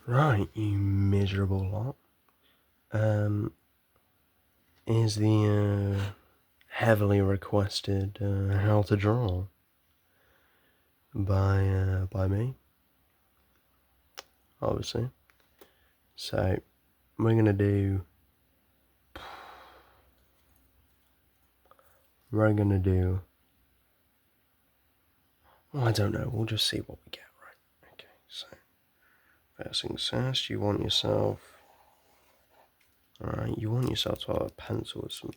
Right, you miserable lot. Is the heavily requested How to Draw by me, obviously. So we're gonna do well, I don't know, we'll just see what we get, right? Okay, so first things first, you want yourself to have a pencil with some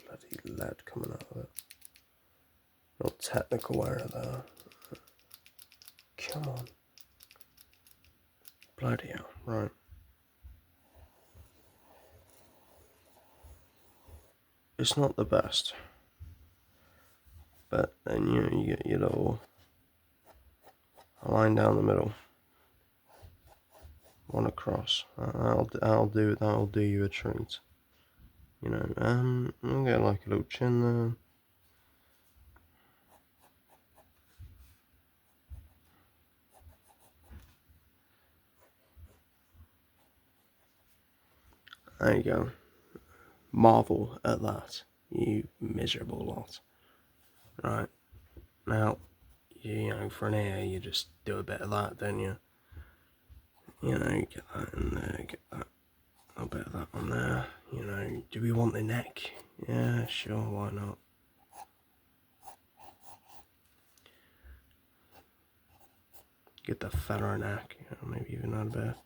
bloody lead coming out of it. Not technical error there. Come on. Bloody hell, right. It's not the best. But then you get your little line down the middle. One across. That'll do you a treat. I'll get like a little chin there. There you go. Marvel at that, you miserable lot. Right, now, for an ear, you just do a bit of that, don't you? You get that in there, get that, a bit of that on there. Do we want the neck? Yeah, sure, why not? Get the feather neck, maybe even add a bit of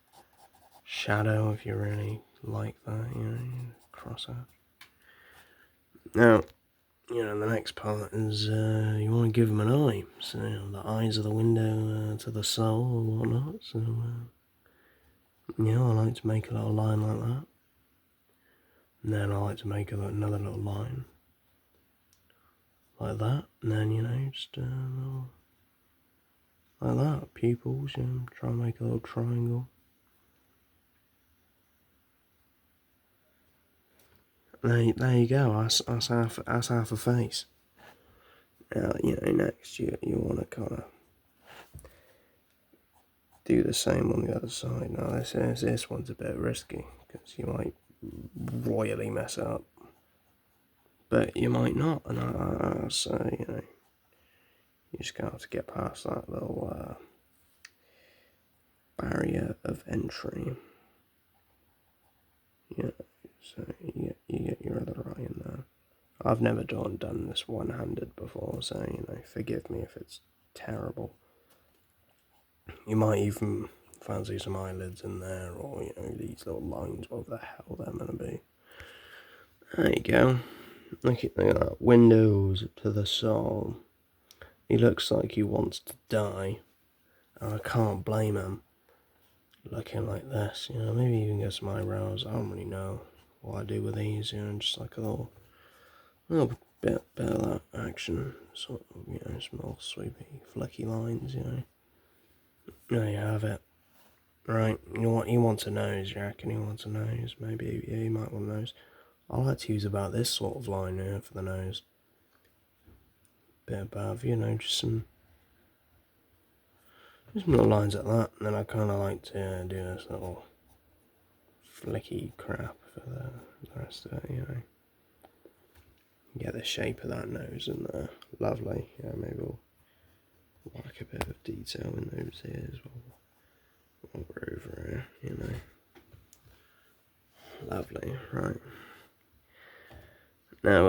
shadow if you really like that, cross out. Now, the next part is you want to give them an eye. So the eyes are the window to the soul or whatnot. So, I like to make a little line like that. And then I like to make another little line like that. And then, just like that. Pupils, try and make a little triangle. There you go. That's half a face. Now, next you want to kind of do the same on the other side. Now, this one's a bit risky because you might royally mess it up, but you might not. And so you just have to get past that little barrier of entry. So you get your other eye in there. I've never done this one-handed before, so forgive me if it's terrible. You might even fancy some eyelids in there, or these little lines, whatever the hell they're gonna be. There you go. Look at that. Windows to the soul. He looks like he wants to die, and I can't blame him. Looking like this, maybe even get some eyebrows. I don't really know what I do with these, just like a little bit of that action, sort of, some little sweepy, flecky lines, There you have it. Right, he wants a nose, you reckon he wants a nose? Maybe, he might want a nose. I like to use about this sort of line here for the nose. Bit above, just some little lines like that, and then I kind of like to do this little flicky crap for the rest of it, Get the shape of that nose in there. Lovely. Maybe we'll whack a bit of detail in those ears while we're over here, Lovely, right. Now,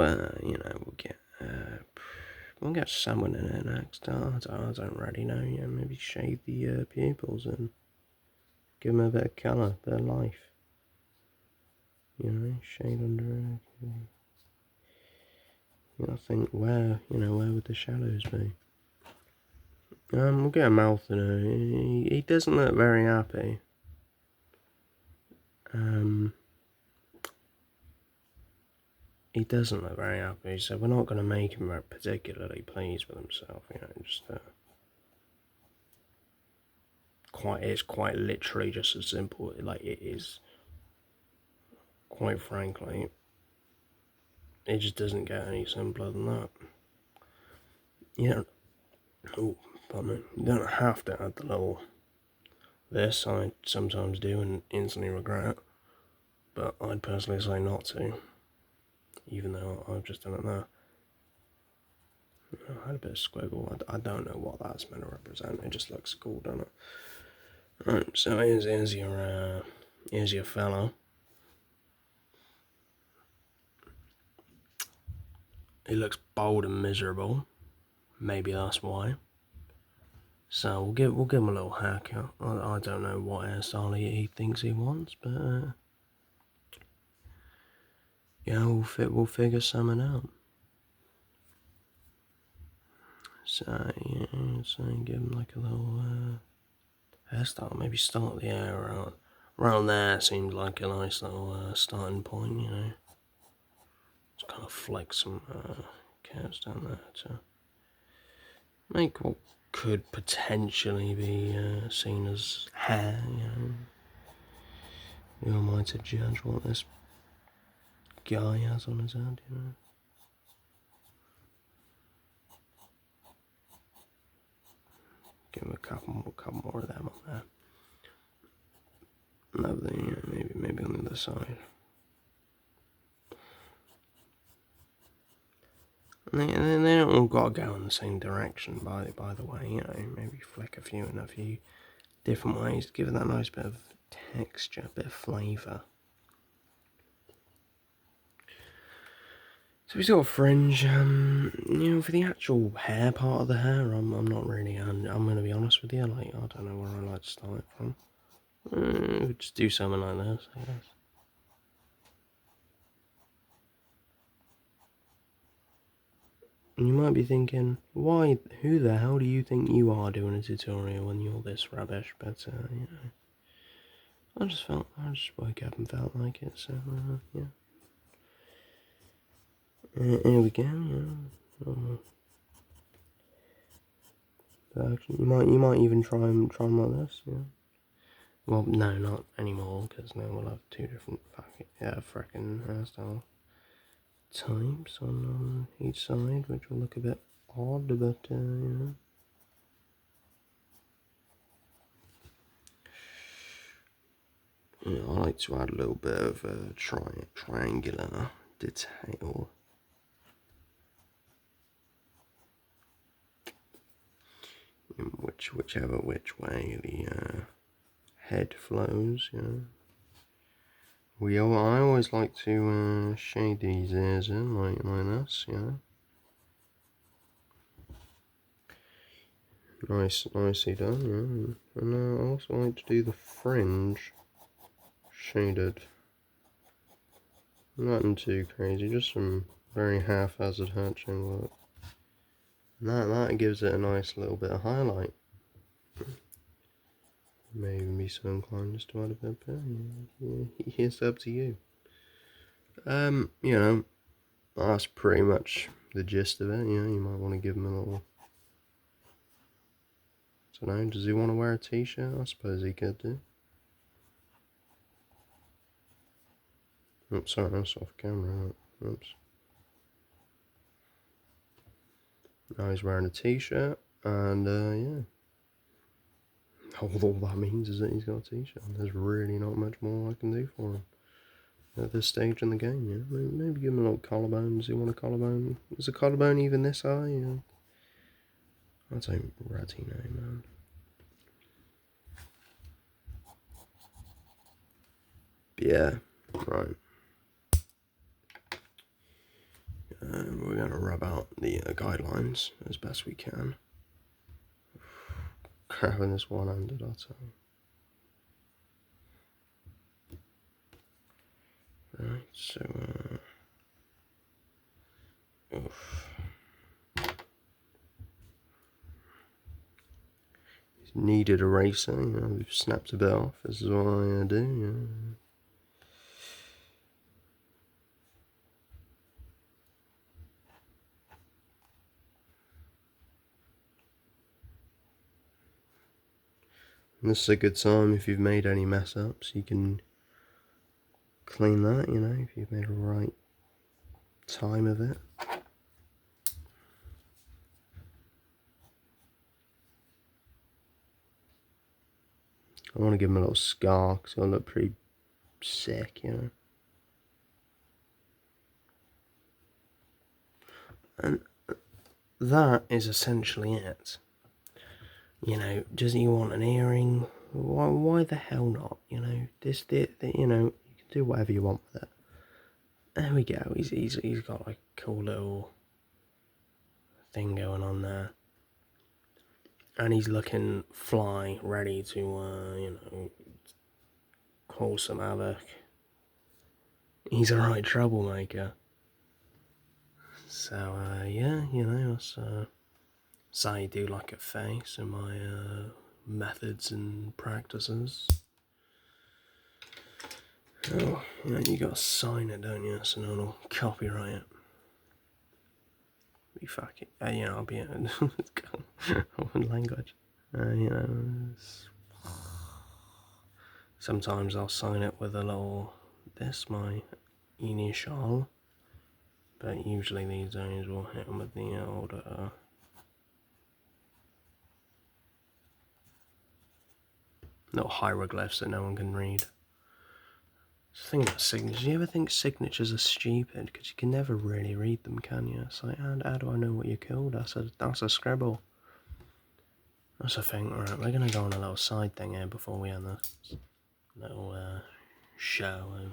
we'll get someone in it next. I don't really know, maybe shade the pupils and give them a bit of colour, a bit of life. Shade under it. I think where would the shadows be? We'll get a mouth in it. He doesn't look very happy. He doesn't look very happy, so we're not going to make him particularly pleased with himself, just it's quite literally just as simple, like it is, quite frankly, it just doesn't get any simpler than that. You don't have to add the little This I sometimes do and instantly regret, but I'd personally say not to, even though I've just done it now. I had a bit of squiggle. I don't know what that's meant to represent. It just looks cool, doesn't it? Right, so here's your fellow. He looks bold and miserable. Maybe that's why. So we'll give him a little haircut. I don't know what hairstyle he thinks he wants, but yeah, we'll figure something out. So yeah, so give him like a little hairstyle. Maybe start the hair around there. Seems like a nice little starting point, you know. Just kind of flex some curves down there to make what could potentially be seen as hair, you know. Who am I to judge what this guy has on his head, you know? Give him a couple more of them on there. Another thing, you know, maybe on the other side. And they don't all got to go in the same direction, by the way, you know, maybe flick a few in a few different ways to give it that nice bit of texture, a bit of flavour. So we've got a fringe, you know, for the actual hair part of the hair, I'm not really, I'm going to be honest with you, like, I don't know where I like to start it from. Just do something like this, I guess. And you might be thinking, who the hell do you think you are doing a tutorial when you're this rubbish, but, you know. I just woke up and felt like it, so, yeah. Here we go, yeah. You might even try them like this, yeah. Well, no, not anymore, because now we'll have two different frickin' hairstyle types on each side, which will look a bit odd, but, you know. Yeah, I like to add a little bit of triangular detail. In whichever way the head flows, you know. I always like to shade these ears in like this, you know. Nicely done, yeah. And I also like to do the fringe shaded. Nothing too crazy, just some very haphazard hatching work. And that gives it a nice little bit of highlight. May even be so inclined just to add a bit of pen. Yeah, it's up to you. You know, that's pretty much the gist of it. You know, you might want to give him a little. I don't know. Does he want to wear a t-shirt? I suppose he could do. Oops, sorry, that's off camera. Oops. Now he's wearing a t-shirt, and yeah. All that means is that he's got a t-shirt. There's really not much more I can do for him at this stage in the game. Yeah, maybe give him a little collarbone. Does he want a collarbone? Is a collarbone even this high? Yeah. That's a ratty name, man. But yeah, right. We're going to rub out the guidelines as best we can. Grabbing this one-handed, I'll tell you. Right, so, oof. Needed eraser, you know, we've snapped a bit off. This is what I do, yeah. This is a good time if you've made any mess ups, you can clean that, you know, if you've made a right time of it. I want to give him a little scar because he'll look pretty sick, you know. And that is essentially it. You know, does he want an earring? Why the hell not? You know, you know, you can do whatever you want with it. There we go. He's got like a cool little thing going on there, and he's looking fly, ready to you know, cause some havoc. He's a right troublemaker. So yeah, you know, that's how you do like a face and my methods and practices. Oh, yeah, you gotta sign it, don't you? So no one will copyright it. Be fucking, you know, I'll be in language. You know, sometimes I'll sign it with a little, this, my initial, but usually these days we'll hit them with the old, little hieroglyphs that no one can read. The thing about signatures, you ever think signatures are stupid? Because you can never really read them, can you? It's like, how do I know what you're called? That's a scribble. That's a thing. Alright, we're going to go on a little side thing here before we end this little show of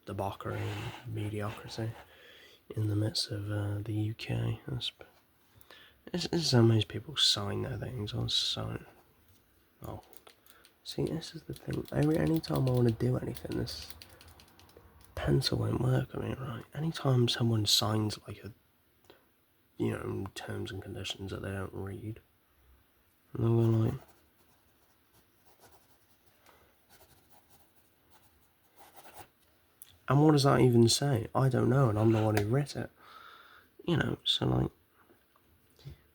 debauchery and mediocrity in the midst of the UK. This is how most people sign their things. I'll sign. Oh. See, this is the thing. Any time I want to do anything, this pencil won't work. I mean, right? Anytime someone signs like a, you know, terms and conditions that they don't read, and they'll go like, and what does that even say? I don't know, and I'm the one who wrote it. You know, so like,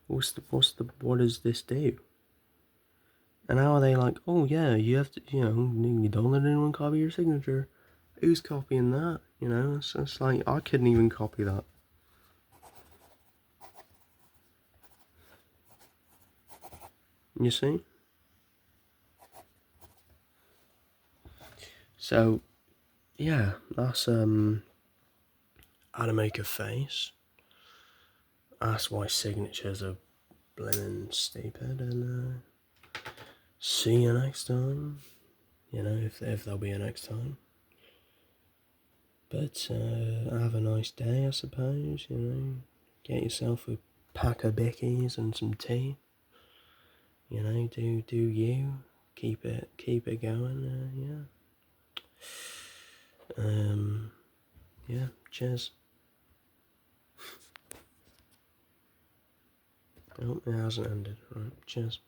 what does this do? And how are they like, oh yeah, you have to, you know, you don't let anyone copy your signature. Who's copying that? You know, it's like, I couldn't even copy that. You see? So, yeah, that's, how to make a face. That's why signatures are blimmin' stupid, and, see you next time. You know, if there'll be a next time. But have a nice day, I suppose. You know, get yourself a pack of bickies and some tea. You know, do you keep it going? Yeah. Cheers. Oh, it hasn't ended. Right. Cheers.